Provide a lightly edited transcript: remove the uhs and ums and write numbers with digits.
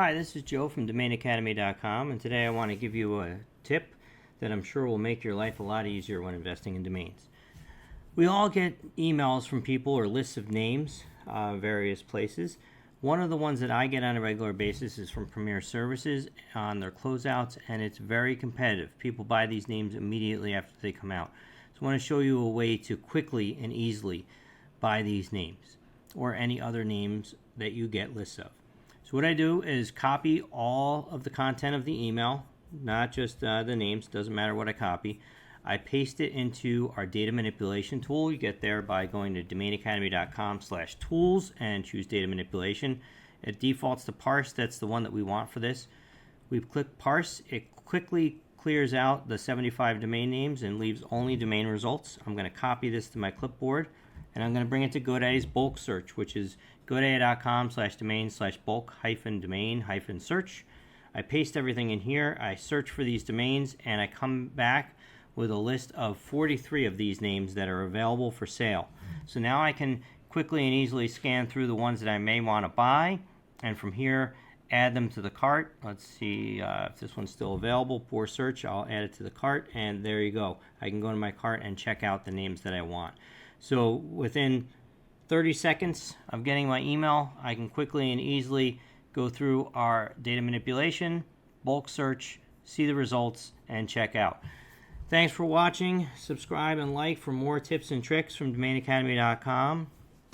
Hi, this is Joe from DomainAcademy.com, and today I want to give you a tip that I'm sure will make your life a lot easier when investing in domains. We all get emails from people or lists of names, various places. One of the ones that I get on a regular basis is from Premier Services on their closeouts, and it's very competitive. People buy these names immediately after they come out. So I want to show you a way to quickly and easily buy these names or any other names that you get lists of. So what I do is copy all of the content of the email, not just the names, doesn't matter what I copy. I paste it into our data manipulation tool. You get there by going to domainacademy.com/tools and choose data manipulation. It defaults to parse. That's the one that we want for this. We click parse. It quickly clears out the 75 domain names and leaves only domain results. I'm going to copy this to my clipboard, and I'm going to bring it to GoDaddy's bulk search, which is godaddy.com/domain/bulk-domain-search. I paste everything in here. I search for these domains, and I come back with a list of 43 of these names that are available for sale. So now I can quickly and easily scan through the ones that I may want to buy, and from here add them to the cart. Let's see if this one's still available. Poor search. I'll add it to the cart, and there you go. I can go to my cart and check out the names that I want. So within 30 seconds of getting my email, I can quickly and easily go through our data manipulation, bulk search, see the results, and check out. Thanks for watching. Subscribe and like for more tips and tricks from DomainAcademy.com.